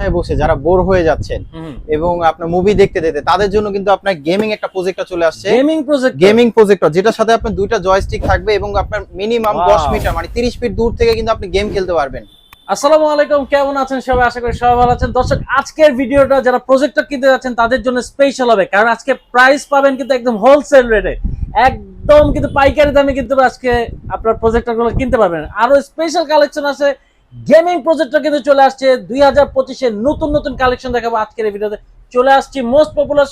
বাসায় বসে যারা বোর হয়ে যাচ্ছেন এবং আপনার মুভি দেখতে দেখতে তাদের জন্য কিন্তু আপনার গেমিং একটা প্রজেক্টর চলে আসছে। গেমিং প্রজেক্টর যেটার সাথে আপনার দুইটা জয়স্টিক থাকবে এবং আপনার মিনিমাম 10 মিটার মানে 30 ফিট দূর থেকে কিন্তু আপনি গেম খেলতে পারবেন। আসসালামু আলাইকুম, কেমন আছেন সবাই? আশা করি সবাই ভালো আছেন। দর্শক, আজকের ভিডিওটা যারা প্রজেক্টর কিনতে যাচ্ছেন তাদের জন্য স্পেশাল হবে, কারণ আজকে প্রাইস পাবেন কিন্তু একদম হোলসেল রেটে, একদম কিন্তু পাইকারি দামে কিন্তু আজকে আপনার প্রজেক্টরগুলো কিনতে পারবেন। আরো স্পেশাল কালেকশন আছে, গেমিং প্রজেক্টর কিন্তু চলে আসছে 2025 এর নতুন নতুন কালেকশন দেখাবো আজকের এই ভিডিওতে। চলে আসছি মোস্ট পপুলার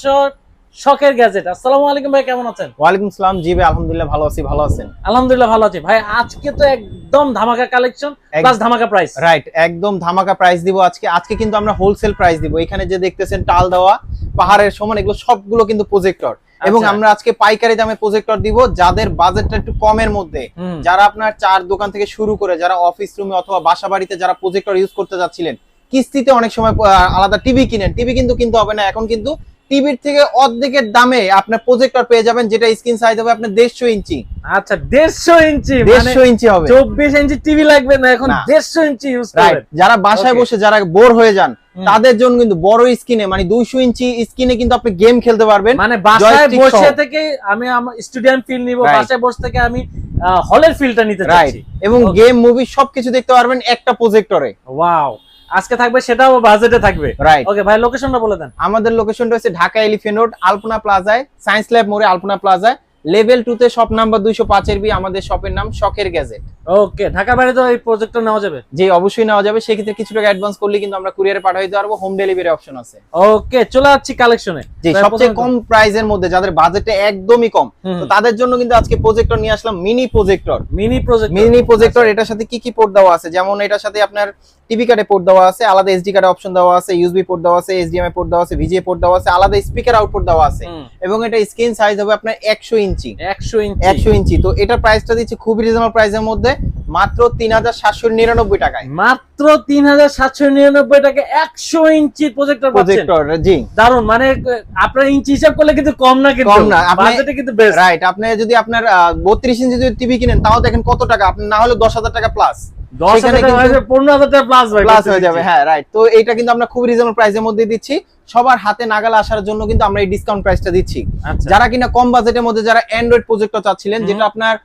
শখের গ্যাজেট। আসসালামু আলাইকুম ভাই, কেমন আছেন? ওয়ালাইকুম আসসালাম। জি ভাই, আলহামদুলিল্লাহ ভালো আছি। ভালো আছেন? আলহামদুলিল্লাহ ভালো আছি ভাই। আজকে তো একদম ধামাকা কালেকশন প্লাস ধামাকা প্রাইস। রাইট, একদম ধামাকা প্রাইস দিব আজকে। আজকে কিন্তু আমরা হোলসেল প্রাইস দিব। এখানে যে দেখতেছেন টাল দেওয়া পাহাড়ের সমান, এগুলো সবগুলো কিন্তু প্রজেক্টর, এবং আমরা আজকে পাইকারি দামে প্রজেক্টর দিব যাদের বাজেটটা একটু কমের মধ্যে, যারা আপনার চার দোকান থেকে শুরু করে যারা অফিস রুমে অথবা বাসা বাড়িতে যারা প্রজেক্টর ইউজ করতে যাচ্ছিলেন, কিস্তিতে অনেক সময় আলাদা টিভি কিনেন, টিভি কিন্তু কিনতে হবে না, এখন কিন্তু টিভির থেকে অর্ধেকের দামে আপনার প্রজেক্টর পেয়ে যাবেন, যেটা স্ক্রিন সাইজ হবে আপনার 150 ইঞ্চি। আচ্ছা, 150 ইঞ্চি, 150 ইঞ্চি হবে। 24 ইঞ্চি টিভি লাগবে না, এখন 150 ইঞ্চি ইউজ করবেন। যারা বাসায় বসে যারা বোর হয়ে যান তাদের জন্য কিন্তু বড় স্ক্রিনে মানে 200 ইঞ্চি স্ক্রিনে কিন্তু আপনি গেম খেলতে পারবেন। মানে বাসায় বসে থেকে আমি আমার স্টুডিয়াম ফিল নিব, বাসায় বসে থেকে আমি হলের ফিলটা নিতে চাচ্ছি, এবং গেম মুভি সবকিছু দেখতে পারবেন একটা প্রজেক্টরে। ওয়াও, আজকে থাকবে সেটাও বাজেটে থাকবে। রাইট, ওকে ভাই, লোকেশনটা বলে দেন। আমাদের লোকেশনটা হচ্ছে ঢাকা এলিফ্যান্ট রোড, আলপনা প্লাজায়, সায়েন্স ল্যাব মোড়ে আলপনা প্লাজায়, লেভেল 2 তে শপ নাম্বার 205 এর বি। আমাদের শপের নাম শখের গ্যাজেট। ওকে, ঢাকার বাইরে তো এই প্রজেক্টটা নেওয়া যাবে? জি, অবশ্যই নেওয়া যাবে। সেক্ষেত্রে কিছু টাকা অ্যাডভান্স করলে কিন্তু আমরা কুরিয়ারে পাঠিয়ে দিতে পারবো, হোম ডেলিভারি অপশন আছে। ওকে, চলে যাচ্ছি কালেকশনে। জি, সবচেয়ে কম প্রাইসের মধ্যে যাদের বাজেটটা একদমই কম, তো তাদের জন্য কিন্তু আজকে প্রজেক্টর নিয়ে আসলাম, মিনি প্রজেক্টর। মিনি প্রজেক্টর এটার সাথে কি কি পোর্ট দেওয়া আছে, যেমন এটার সাথে আপনার টিভি কার্ডে পোর্ট দেওয়া আছে, আলাদা এসডি কার্ডে অপশন দেওয়া আছে, ইউএসবি পোর্ট দেওয়া আছে, এইচডিএমআই পোর্ট দেওয়া আছে, ভিজিএ পোর্ট দেওয়া আছে, আলাদা স্পিকার আউটপুট দেওয়া আছে, এবং এটা স্ক্রিন সাইজ হবে আপনার 100 ইঞ্চি। 100 ইঞ্চি। তো এটার প্রাইসটা দিচ্ছি খুবই রিজনেবল প্রাইসের মধ্যে, মাত্র 3799 টাকায়। মাত্র 3799 টাকায় 100 ইঞ্চি প্রজেক্টর। জি, দারুন। মানে আপনার ইঞ্চি হিসাব করলে কিন্তু কম না, কিন্তু কম না, বাজেটে কিন্তু বেস্ট। রাইট, আপনি যদি আপনার 32 ইঞ্চি যদি টিভি কিনেন তাও দেখেন কত টাকা, আপনি না হলে 10,000 টাকা প্লাস, 15,000 টাকা প্লাস হয়ে যাবে। হ্যাঁ, রাইট। তো এইটা কিন্তু আমরা খুব রিজনেবল প্রাইসের মধ্যে দিচ্ছি, সবার হাতে নাগালে আসার জন্য কিন্তু আমরা এই ডিসকাউন্ট প্রাইসটা দিচ্ছি। যারা কিনা কম বাজেটের মধ্যে যারা অ্যান্ড্রয়েড প্রজেক্টর চাচ্ছিলেন, যেটা আপনার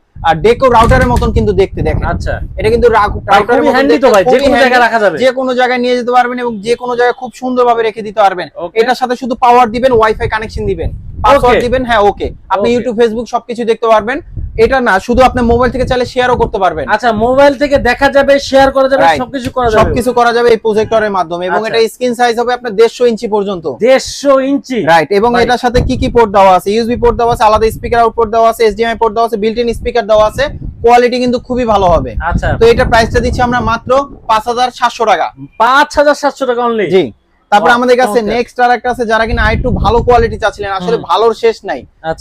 ডেকো রাউটারের মতন কিন্তু দেখতে, দেখেন আচ্ছা, এটা কিন্তু রাউটারের মতন হ্যান্ডি তো ভাই, যে কোনো জায়গায় রাখা যাবে, যে কোনো জায়গায় নিয়ে যেতে পারবেন এবং যে কোনো জায়গায় খুব সুন্দরভাবে রেখে দিতে পারবেন। এটার সাথে শুধু পাওয়ার দিবেন, ওয়াইফাই কানেকশন দিবেন, পাসওয়ার্ড দিবেন, হ্যাঁ ওকে, আপনি ইউটিউব ফেসবুক সবকিছু দেখতে পারবেন। এটা না, শুধু আপনি মোবাইল থেকে চাইলে শেয়ারও করতে পারবেন। আচ্ছা, মোবাইল থেকে দেখা যাবে, শেয়ার করা যাবে, সবকিছু করা যাবে এই প্রজেক্টরের মাধ্যমে, এবং এটা স্ক্রিন সাইজ হবে আপনার 150 ইঞ্চি পর্যন্ত। 150 ইঞ্চি, রাইট। এবং এটার সাথে কি কি পোর্ট দেওয়া আছে, ইউএসবি পোর্ট দেওয়া আছে, আলাদা স্পিকার আউটপুট দেওয়া আছে, এইচডিএমআই পোর্ট দেওয়া আছে, বিল্ট ইন স্পিকার দেওয়া আছে, কোয়ালিটি কিন্তু খুবই ভালো হবে। আচ্ছা, তো এটা প্রাইসটা দিচ্ছি আমরা মাত্র 5700 টাকা। 5700 টাকা অনলি। জি। তারপর আমাদের কাছে নেক্সট আর একটা আছে, যারা কিনা আরেকটু ভালো কোয়ালিটি চাচ্ছিলেন, আসলে ভালোর শেষ নাই।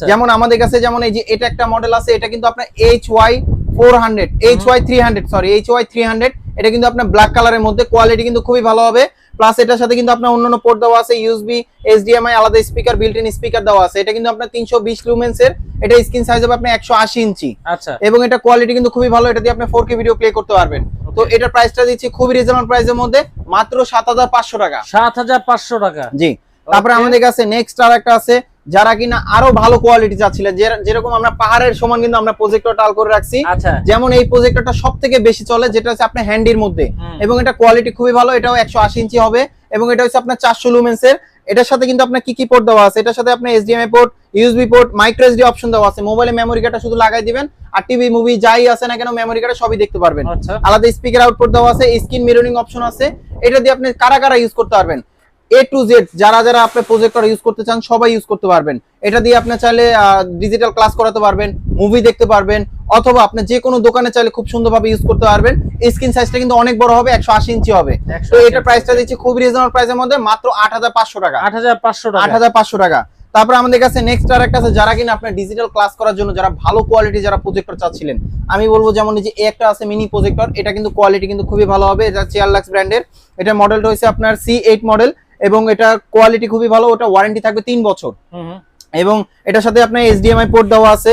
যেমন আমাদের কাছে যেমন এই যে এটা একটা মডেল আছে, এটা কিন্তু আপনার HY300, এটা কিন্তু আপনার ব্ল্যাক কালারের মধ্যে, কোয়ালিটি কিন্তু খুবই ভালো হবে। প্লাস এটার সাথে কিন্তু আপনার অন্যান্য পোর্ট দেওয়া আছে, ইউএসবি, এইচডিএমআই, আলাদা স্পিকার, বিল্ট ইন স্পিকার দেওয়া আছে। এটা কিন্তু আপনার 320 লুমেন্স এর, এটা স্ক্রিন সাইজ হবে আপনার 180 ইঞ্চি। আচ্ছা, এবং এটা কোয়ালিটি কিন্তু খুবই ভালো, এটা দিয়ে আপনি 4K ভিডিও প্লে করতে পারবেন। তো এটার প্রাইসটা দিচ্ছি খুবই রিজনেবল প্রাইসের মধ্যে, মাত্র 7500 টাকা। 7500 টাকা। জি। তারপরে আমাদের কাছে নেক্সট আর একটা আছে, যারা কিনা আরো ভালো কোয়ালিটি চাচ্ছিলেন, যেরকম আমরা পাহাড়ের সমান কিন্তু আমরা প্রজেক্টর টাল করে রাখছি। যেমন এই প্রজেক্টরটা সবথেকে বেশি চলে, যেটা হচ্ছে আপনার হ্যান্ডির মধ্যে, এবং এটা কোয়ালিটি খুবই ভালো, এটাও 180 ইঞ্চি হবে, এবং এটা হচ্ছে আপনার 400 লুমেন্স এর। এটার সাথে কিন্তু আপনার কি কি পোর্ট দেওয়া আছে, এটার সাথে আপনার HDMI port, USB port, micro SD option দেওয়া আছে, মোবাইলে মেমোরি কার্ডটা শুধু লাগাই দিবেন, আর টিভি মুভি যাই আছে না কেন মেমোরি কার্ডে সবই দেখতে পারবেন। আলাদা স্পিকার আউটপুট দেওয়া আছে, স্ক্রিন মিররিং অপশন আছে। এটা দিয়ে আপনি কারা কারা ইউজ করতে পারবেন, A to Z যারা যারা আপনি প্রজেক্টর ইউজ করতে চান সবাই ইউজ করতে পারবেন। এটা দিয়ে আপনি চাইলে ডিজিটাল ক্লাস করাতে পারবেন, মুভি দেখতে পারবেন, অথবা আপনি যে কোনো দোকানে চাইলে খুব সুন্দরভাবে ইউজ করতে পারবেন। স্ক্রিন সাইজটা কিন্তু অনেক বড় হবে, 180 ইঞ্চি হবে। তো এটা প্রাইসটা দিচ্ছি খুব রিজনেবল প্রাইসের মধ্যে, মাত্র 8500 টাকা। 8500 টাকা। তারপর আমাদের কাছে নেক্সট আর একটা আছে, যারা কিনা আপনার ডিজিটাল ক্লাস করার জন্য যারা ভালো কোয়ালিটি যারা প্রজেক্টর চাচ্ছিলেন, আমি বলবো যেমন এই যে একটা আছে মিনি প্রজেক্টর, এটা কিন্তু কোয়ালিটি কিন্তু খুবই ভালো হবে। এটা চেয়ারলাক্স ব্র্যান্ডের, এটা মডেলটা হচ্ছে আপনার C8 মডেল, এবং এটা কোয়ালিটি খুবই ভালো, ওটা ওয়ারেন্টি থাকবে 3 বছর। এবং এটার সাথে আপনার এইচডিএমআই পোর্ট দেওয়া আছে,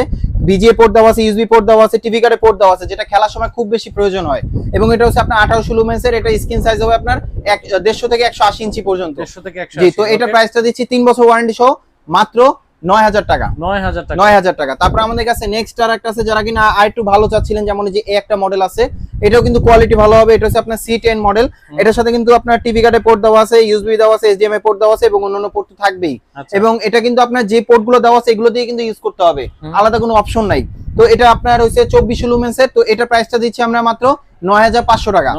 ভিজিএ পোর্ট দেওয়া আছে, ইউএসবি পোর্ট দেওয়া আছে, টিভি কার্ডে পোর্ট দেওয়া আছে, যেটা খেলার সময় খুব বেশি প্রয়োজন হয়। এবং এটা হচ্ছে আপনার 1800 লুমেন্সের, এটা স্ক্রিন সাইজ হবে আপনার 150 থেকে 180 ইঞ্চি পর্যন্ত। 150 থেকে 180। জি, তো এটা প্রাইসটা দিচ্ছি 3 বছর ওয়ারেন্টি সহ মাত্র 9000 টাকা। 9000 টাকা। তারপর আমাদের কাছে নেক্সট আর একটা আছে, যারা কিনা আর একটু ভালো চাচ্ছিলেন, যেমন যে একটা মডেল আছে, এটাও কিন্তু কোয়ালিটি ভালো হবে। এটা হচ্ছে আপনার C10 মডেল। এটার সাথে কিন্তু আপনার টিভি কার্ডে পোর্ট দেওয়া আছে, ইউএসবি দেওয়া আছে, HDMI পোর্ট দেওয়া আছে এবং অন্যান্য পোর্ট তো থাকবেই। এবং এটা কিন্তু আপনার যে পোর্টগুলো দেওয়া আছে এগুলো দিয়ে কিন্তু ইউজ করতে হবে, আলাদা কোনো অপশন নাই। তো এটা আপনার হচ্ছে 24 লুমেন্সের। তো এটা প্রাইসটা দিচ্ছি আমরা মাত্র 9500 টাকা।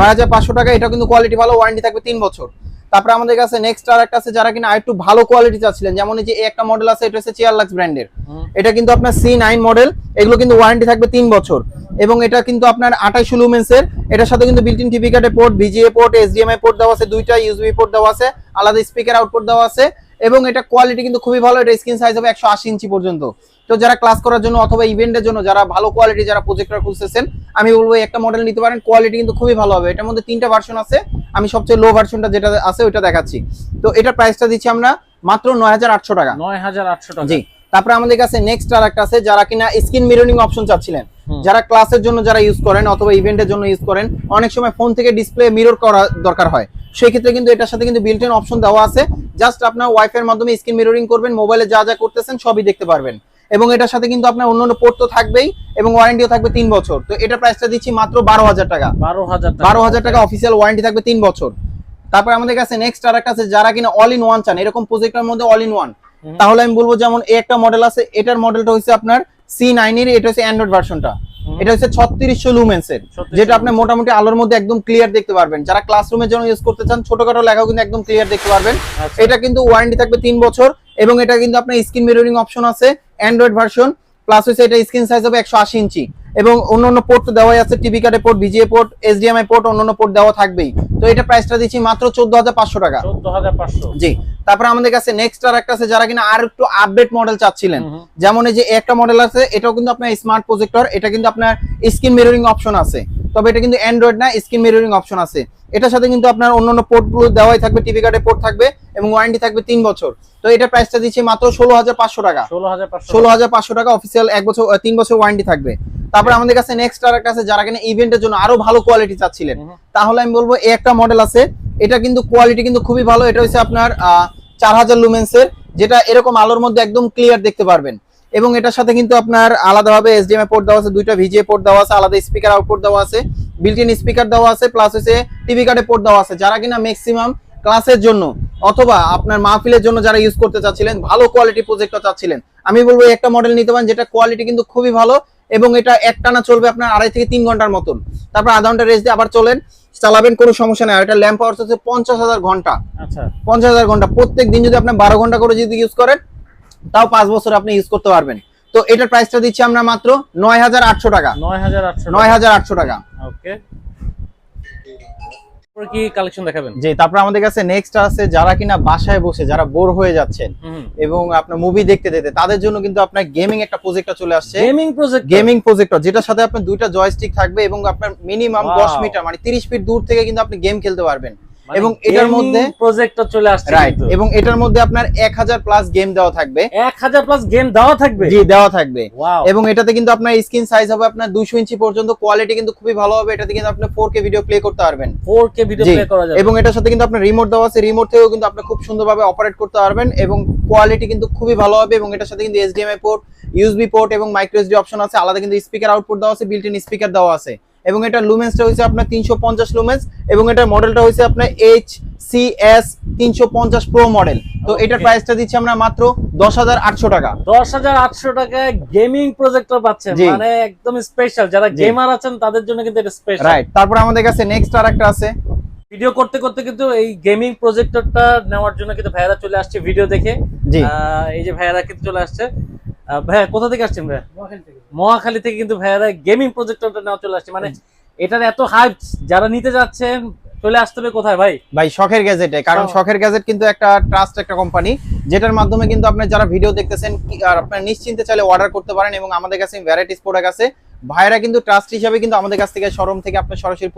9500 টাকা। এটা কিন্তু কোয়ালিটি ভালো, ওয়ারেন্টি থাকবে 3 বছর। তারপরে আমাদের কাছে নেক্সট আর একটা আছে, যারা কিনা আরেকটু ভালো কোয়ালিটি চাচ্ছিলেন, যেমন এই যে একটা মডেল আছে, এটা হচ্ছে চেয়ারলাক্স ব্র্যান্ডের। এটা কিন্তু আপনার C9 মডেল, এগুলো কিন্তু ওয়ারেন্টি থাকবে 3 বছর। এবং এটা কিন্তু আপনার 28 লুমেন্সের। এটার সাথে কিন্তু বিল্ট ইন টিভি কার্ডে port, VGA port, HDMI port দেওয়া আছে, দুইটা ইউএসবি পোর্ট দেওয়া আছে, আলাদা স্পিকার আউটপুট দেওয়া আছে। এবং এটা কোয়ালিটি কিন্তু খুবই ভালো। এটা স্ক্রিন সাইজ হবে 180 ইঞ্চি পর্যন্ত। তো যারা ক্লাস করার জন্য অথবা ইভেন্টের জন্য যারা ভালো কোয়ালিটি যারা প্রজেক্টর খুঁজতেছেন, আমি বলবো একটা মডেল নিতে পারেন, কোয়ালিটি কিন্তু খুবই ভালো হবে। এটার মধ্যে 3টা ভার্সন আছে, আমি সবচেয়ে লো ভার্সনটা যেটা আছে ওইটা দেখাচ্ছি। তো এটা প্রাইসটা দিচ্ছি আমরা মাত্র 9800 টাকা। 9800 টাকা। জি। তারপরে আমাদের কাছে নেক্সট আর একটা আছে, যারা কিনা স্ক্রিন মিররিং অপশন চাচ্ছিলেন, যারা ক্লাসের জন্য যারা ইউজ করেন অথবা ইভেন্টের জন্য ইউজ করেন, অনেক সময় ফোন থেকে ডিসপ্লে মিরর করা দরকার হয়, সেই ক্ষেত্রে কিন্তু এটার সাথে কিন্তু বিল্ট ইন অপশন দেওয়া আছে। জাস্ট আপনার ওয়াইফাই এর মাধ্যমে স্ক্রিন মিররিং করবেন, মোবাইলে যা যা করতেছেন সবই দেখতে পারবেন। এবং এটার সাথে কিন্তু আপনার অন্যান্য পোর্ট তো থাকবেই এবং ওয়ারেন্টিও থাকবে 3 বছর। তো এটা প্রাইসটা দিচ্ছি মাত্র 12000 টাকা। 12000 টাকা অফিসিয়াল ওয়ারেন্টি থাকবে 3 বছর। তারপর আমাদের কাছে নেক্সট আর একটা আছে, যারা কিনা অল ইন ওয়ান চান, এরকম প্রজেক্টের মধ্যে অল ইন ওয়ান, তাহলে আমি বলবো যেমন এই একটা মডেল আছে, এটার মডেলটা হচ্ছে আপনার C9 এর, এটা হচ্ছে অ্যান্ড্রয়েড ভার্সনটা। এটা হচ্ছে 3600 লুমেন্সের, যেটা আপনি মোটামুটি আলোর মধ্যে একদম ক্লিয়ার দেখতে পারবেন। যারা ক্লাসরুমের জন্য ইউজ করতে চান, ছোটখাটো লেখাও কিন্তু একদম ক্লিয়ার দেখতে পারবেন। এটা কিন্তু ওয়ারেন্টি থাকবে 3 বছর। এবং এটা কিন্তু আপনার স্ক্রিন মিররিং অপশন আছে, অ্যান্ড্রয়েড ভার্সন, প্লাস হচ্ছে এটা স্ক্রিন সাইজ হবে 180 ইঞ্চি এবং অন্যান্য পোর্ট তো দেওয়াই আছে, টিভি কার্ডে port, VGA port, HDMI port, অন্যান্য পোর্ট দেওয়া থাকবেই। তো এটা প্রাইসটা দিচ্ছি মাত্র 14500 টাকা। 14500। জি। তারপর আমাদের কাছে নেক্সট আর একটা আছে, যারা কিনা আর একটু আপডেট মডেল চাচ্ছিলেন, যেমন এই যে একটা মডেল আছে, এটাও কিন্তু আপনার স্মার্ট প্রজেক্টর, এটা কিন্তু আপনার স্ক্রিন মিররিং অপশন আছে, তবে এটা কিন্তু অ্যান্ড্রয়েড না, স্ক্রিন মিররিং অপশন আছে। এটার সাথে কিন্তু আপনার অন্যান্য পোর্টগুলো দেওয়াই থাকবে, টিভি কার্ডে পোর্ট থাকবে এবং ওয়ারেন্টি থাকবে 3 বছর। তো এটা প্রাইসটা দিচ্ছি মাত্র 16500 টাকা। 16500 টাকা অফিসিয়াল 1 বছর 3 বছর ওয়ারেন্টি থাকবে। তারপর আমাদের কাছে নেক্সট আর একটা আছে, যারা কিনা ইভেন্টের জন্য আরো ভালো কোয়ালিটি চাচ্ছিলেন, তাহলে আমি বলবো এই একটা মডেল আছে, এটা কিন্তু কোয়ালিটি কিন্তু খুবই ভালো। এটা হচ্ছে আপনার 4000 লুমেন্সের, যেটা এরকম আলোর মধ্যে একদম ক্লিয়ার দেখতে পারবেন। এবং এটার সাথে কিন্তু আপনার আলাদাভাবে HDMI পোর্ট দেওয়া আছে, দুইটা ভিজিএ পোর্ট দেওয়া আছে, আলাদা স্পিকার আউটপুট দেওয়া আছে, বিল্ট ইন স্পিকার দেওয়া আছে, প্লাস হচ্ছে টিভি কার্ডে পোর্ট দেওয়া আছে। যারা কিনা ম্যাক্সিমাম ক্লাসের জন্য অথবা আপনার মাহফিলের জন্য যারা ইউজ করতে চাচ্ছিলেন, ভালো কোয়ালিটি প্রজেক্টর চাচ্ছিলেন, আমি বলবো একটা মডেল নিতে পারেন, যেটা কোয়ালিটি কিন্তু খুবই ভালো এবং এটা একটানা চলবে আপনার 2.5 থেকে 3 ঘন্টার মতন। তারপর আধা ঘন্টা রেস্ট দিয়ে আবার চালাবেন, কোনো সমস্যা নেই। আর এটা ল্যাম্প পাওয়ার হচ্ছে 50000 ঘন্টা। আচ্ছা, 50000 ঘন্টা প্রত্যেক দিন যদি আপনি 12 ঘন্টা করে যদি ইউজ করেন, তাও 5 বছর আপনি ইউজ করতে পারবেন। তো এটার প্রাইসটা দিচ্ছি আমরা মাত্র 9800 টাকা। 9800 টাকা। ওকে। কি কালেকশন দেখাবেন? জি। তারপর আমাদের কাছে নেক্সট আছে, যারা কিনা বাসায় বসে যারা বোর হয়ে যাচ্ছেন এবং আপনার মুভি দেখতে দেখতে, তাদের জন্য কিন্তু আপনার গেমিং একটা প্রজেক্টর চলে আসছে। গেমিং প্রজেক্টর, যেটার সাথে আপনার দুইটা জয়স্টিক থাকবে এবং আপনার মিনিমাম 10 মিটার মানে 30 ফিট দূর থেকে কিন্তু আপনি গেম খেলতে পারবেন। এবং এটার মধ্যে প্রজেক্টর চলে আসছে, রাইট। এবং এটার মধ্যে আপনার 1000 প্লাস গেম দেওয়া থাকবে। 1000 প্লাস গেম দেওয়া থাকবে? জি, দেওয়া থাকবে। এবং এটাতে কিন্তু আপনার স্ক্রিন সাইজ হবে আপনার 200 ইঞ্চি পর্যন্ত, কোয়ালিটি কিন্তু খুবই ভালো হবে। এটাতে কিন্তু আপনি 4K ভিডিও প্লে করতে পারবেন। 4K ভিডিও প্লে করা যাবে। এবং এটার সাথে কিন্তু আপনার রিমোট দেওয়া আছে, রিমোট থেকেও কিন্তু আপনি খুব সুন্দরভাবে অপারেট করতে পারবেন এবং কোয়ালিটি কিন্তু খুবই ভালো হবে। এবং এটার সাথে কিন্তু HDMI পোর্ট, ইউএসবি পোর্ট এবং মাইক্রো এসডি অপশন আছে, আলাদা কিন্তু স্পিকার আউটপুট দেওয়া আছে, বিল্ট ইন স্পিকার দেওয়া আছে। এবং এটা লুমেন্সটা হইছে আপনার 350 লুমেন্স এবং এটা মডেলটা হইছে আপনার HCS 350 প্রো মডেল। তো এটার প্রাইসটা দিচ্ছি আমরা মাত্র 10800 টাকা। 10800 টাকায় গেমিং প্রজেক্টর পাচ্ছেন, মানে একদম স্পেশাল। যারা গেমার আছেন তাদের জন্য কিন্তু এটা স্পেশাল, রাইট। তারপর আমাদের কাছে নেক্সট আরেকটা আছে। ভিডিও করতে করতে কিন্তু এই গেমিং প্রজেক্টরটা নেওয়ার জন্য কিন্তু ভাইয়ারা চলে আসছে ভিডিও দেখে। এই যে ভাইয়ারা কিন্তু চলে আসছে। ভাইয়া কোথা থেকে আসছেন? ভাইয়া মহাখালী থেকে কিন্তু ভাইয়ারা গেমিং প্রজেক্টরটা নেওয়া চলে আসছে। মানে এটার এত হাইপ, যারা নিতে যাচ্ছেন চলে আসতে হবে কোথায় ভাই? ভাই শখের গ্যাজেটে, কারণ শখের গ্যাজেট কিন্তু একটা ট্রাস্ট একটা কোম্পানি, যেটার মাধ্যমে কিন্তু আপনার যারা ভিডিও দেখতেছেন আর আপনারা নিশ্চিন্তে চাইলে অর্ডার করতে পারেন। এবং আমাদের কাছে ভ্যারাইটিস প্রোডাক্ট আছে। ভাইরা কিন্তু ট্রাস্ট হিসাবে কিন্তু আমাদের কাছ থেকে শোরুম থেকে আপনার সরাসরি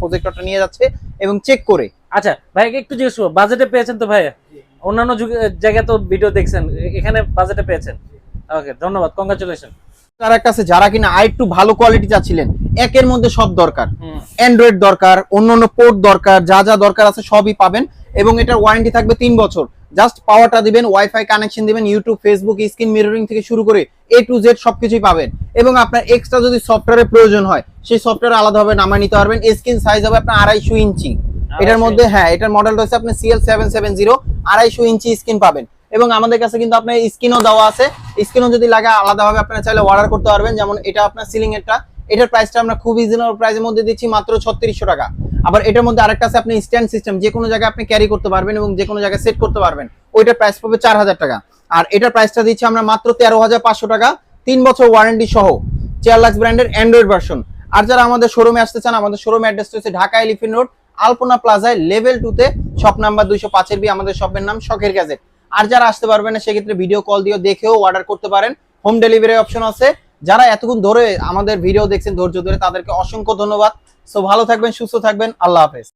প্রজেক্টরটা নিয়ে যাচ্ছে এবং চেক করে। আচ্ছা ভাই, একটু জিজ্ঞেস করব, বাজেটে পেয়েছেন তো ভাই? অন্যান্য জায়গায় তো ভিডিও দেখছেন, এখানে বাজেটে পেয়েছেন? ওকে, ধন্যবাদ, কংগ্রাচুলেশন। আর একটা আছে যারা কিনা আরেকটু ভালো কোয়ালিটি চাচ্ছিলেন, একের মধ্যে সব দরকার, অ্যান্ড্রয়েড দরকার, অন্যান্য পোর্ট দরকার, যা যা দরকার আছে সবই পাবেন। এবং এটার ওয়ারেন্টি থাকবে 3 বছর। জাস্ট পাওয়ারটা দিবেন, ওয়াইফাই কানেকশন দিবেন, ইউটিউব, ফেসবুক, স্ক্রিন মিররিং থেকে শুরু করে A to Z সবকিছুই পাবেন। এবং আপনার এক্সট্রা যদি সফটওয়্যারের প্রয়োজন হয়, সেই সফটওয়্যার আলাদাভাবে নামায় নিতে পারবেন। স্ক্রিন সাইজ হবে আপনার 250 ইঞ্চি। এটার মধ্যে হ্যাঁ, এটার মডেল রয়েছে আপনি CL770, 250 ইঞ্চি স্ক্রিন পাবেন। এবং আমাদের কাছে কিন্তু আপনার স্ক্রিনও দেওয়া আছে, স্ক্রিনও যদি লাগে আলাদাভাবে আপনারা চাইলে অর্ডার করতে পারবেন। যেমন এটা আপনার সিলিং এটার প্রাইসটা আমরা খুব রিজনেবল প্রাইসের মধ্যে দিচ্ছি মাত্র 3600 টাকা। আবার এটার মধ্যে আরেকটা আছে আপনি স্ট্যান্ড সিস্টেম, যে কোনো জায়গায় আপনি ক্যারি করতে পারবেন এবং যে কোনো জায়গায় সেট করতে পারবেন। ওইটার প্রাইস পাবে 4000 টাকা। আর এটার প্রাইসটা দিচ্ছি আমরা মাত্র 13500 টাকা, 3 বছর ওয়ারেন্টি সহ, চেয়ারলাক্স ব্র্যান্ডের অ্যান্ড্রয়েড ভার্সন। আর যারা আমাদের শোরুমে আসতে চান, আমাদের শোরুম অ্যাড্রেস হচ্ছে ঢাকা এলিফ্যান্ট রোড, আলপনা প্লাজায় লেভেল 2 তে, শপ নাম্বার 205 বি। আমাদের শপের নাম শখের গ্যাজেট। আর যারা আসতে পারবেন না, সেক্ষেত্রে ভিডিও কল দিয়ে দেখেও অর্ডার করতে পারেন। হোম ডেলিভারি অপশন আছে। যারা এতক্ষণ ধরে আমাদের ভিডিও দেখছেন ধৈর্য ধরে, তাদেরকে অসংখ্য ধন্যবাদ। সো ভালো থাকবেন, সুস্থ থাকবেন, আল্লাহ হাফেজ।